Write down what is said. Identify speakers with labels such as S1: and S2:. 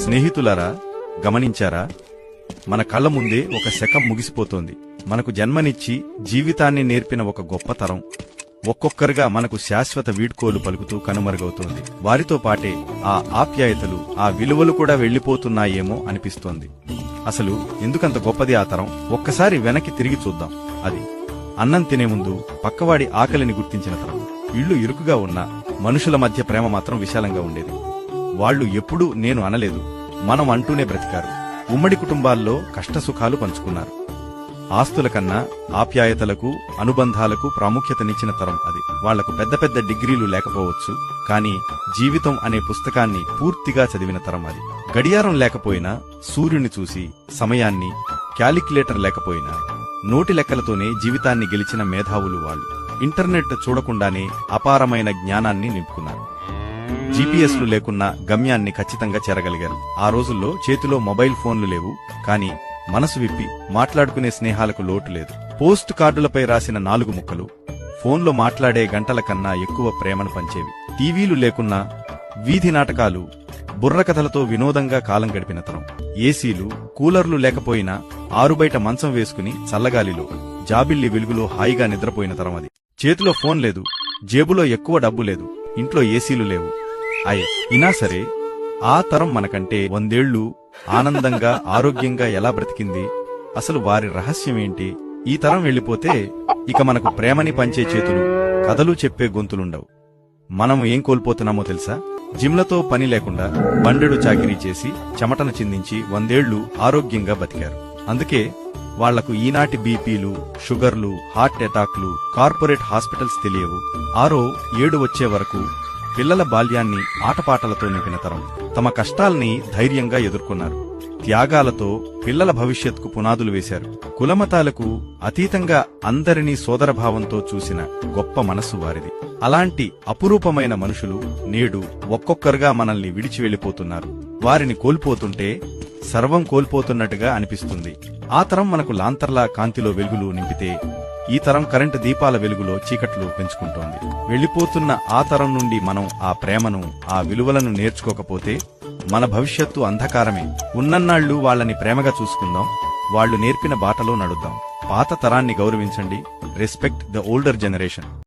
S1: స్నేహితులారా, గమనించారా? మన కళ్ళ ముందే ఒక శకం ముగిసిపోతోంది. మనకు జన్మనిచ్చి జీవితాన్ని నేర్పిన ఒక గొప్ప తరం ఒక్కొక్కరుగా మనకు శాశ్వత వీడ్కోలు పలుకుతూ కనుమరుగవుతోంది. వారితో పాటే ఆ ఆప్యాయతలు, ఆ విలువలు కూడా వెళ్లిపోతున్నాయేమో అనిపిస్తోంది. అసలు ఎందుకంత గొప్పది ఆ తరం? ఒక్కసారి వెనక్కి తిరిగి చూద్దాం. అది అన్నం తినే ముందు పక్కవాడి ఆకలిని గుర్తించిన తరం. ఇళ్లు ఇరుకుగా ఉన్న మనుషుల మధ్య ప్రేమ మాత్రం విశాలంగా ఉండేది. వాళ్లు ఎప్పుడూ నేను అనలేదు, మనం అంటూనే బ్రతికారు. ఉమ్మడి కుటుంబాల్లో కష్టసుఖాలు పంచుకున్నారు. ఆస్తుల కన్నా ఆప్యాయతలకు, అనుబంధాలకు ప్రాముఖ్యతనిచ్చిన తరం అది. వాళ్లకు పెద్ద పెద్ద డిగ్రీలు లేకపోవచ్చు, కానీ జీవితం అనే పుస్తకాన్ని పూర్తిగా చదివిన తరం అది. గడియారం లేకపోయినా సూర్యుని చూసి సమయాన్ని, క్యాలిక్యులేటర్ లేకపోయినా నోటి లెక్కలతోనే జీవితాన్ని గెలిచిన మేధావులు వాళ్లు. ఇంటర్నెట్ చూడకుండానే అపారమైన జ్ఞానాన్ని నింపుకున్నారు. జీపీఎస్లు లేకున్నా గమ్యాన్ని ఖచ్చితంగా చేరగలిగారు. ఆ రోజుల్లో చేతిలో మొబైల్ ఫోన్లు లేవు, కానీ మనసు విప్పి మాట్లాడుకునే స్నేహాలకు లోటు లేదు. పోస్ట్ కార్డులపై రాసిన 4 ముక్కలు ఫోన్లో మాట్లాడే గంటల కన్నా ఎక్కువ ప్రేమను పంచేవి. టీవీలు లేకున్నా వీధి నాటకాలు, బుర్రకథలతో వినోదంగా కాలం గడిపిన తరం. ఏసీలు, కూలర్లు లేకపోయినా ఆరుబయట మంచం వేసుకుని చల్లగాలిలో, జాబిల్లి వెలుగులో హాయిగా నిద్రపోయిన తరం అది. చేతిలో ఫోన్ లేదు, జేబులో ఎక్కువ డబ్బు లేదు, ఇంట్లో ఏసీలు లేవు. అయినా సరే ఆ తరం మనకంటే 100 ఏళ్లు ఆనందంగా, ఆరోగ్యంగా ఎలా బ్రతికింది? అసలు వారి రహస్యమేంటి? ఈ తరం వెళ్లిపోతే ఇక మనకు ప్రేమని పంచే చేతులు, కథలు చెప్పే గొంతులుండవు. మనం ఏం కోల్పోతున్నామో తెలుసా? జిమ్లతో పని లేకుండా బండెడు చాకిరీ చేసి చెమటను చిందించి 100 ఏళ్లు ఆరోగ్యంగా బతికారు. అందుకే వాళ్లకు ఈనాటి బీపీలు, షుగర్లు, హార్ట్ అటాక్లు, కార్పొరేట్ హాస్పిటల్స్ తెలియవు. 6వ ఏడు వచ్చే వరకు పిల్లల బాల్యాన్ని ఆటపాటలతో నింపిన తరం. తమ కష్టాల్ని ధైర్యంగా ఎదుర్కొన్నారు. త్యాగాలతో పిల్లల భవిష్యత్తుకు పునాదులు వేశారు. కులమతాలకు అతీతంగా అందరినీ సోదరభావంతో చూసిన గొప్ప మనస్సు వారిది. అలాంటి అపురూపమైన మనుషులు నేడు ఒక్కొక్కరుగా మనల్ని విడిచి వెళ్లిపోతున్నారు. వారిని కోల్పోతుంటే సర్వం కోల్పోతున్నట్టుగా అనిపిస్తుంది. ఆ తరం మనకు లాంతర్లా కాంతిలో వెలుగులు నింపితే, ఈ తరం కరెంటు దీపాల వెలుగులో చీకట్లు పెంచుకుంటోంది. వెళ్లిపోతున్న ఆ తరం నుండి మనం ఆ ప్రేమను, ఆ విలువలను నేర్చుకోకపోతే మన భవిష్యత్తు అంధకారమే. ఉన్నన్నాళ్లు వాళ్లని ప్రేమగా చూసుకుందాం. వాళ్లు నేర్పిన బాటలో నడుద్దాం. పాత తరాన్ని గౌరవించండి. Respect the older generation.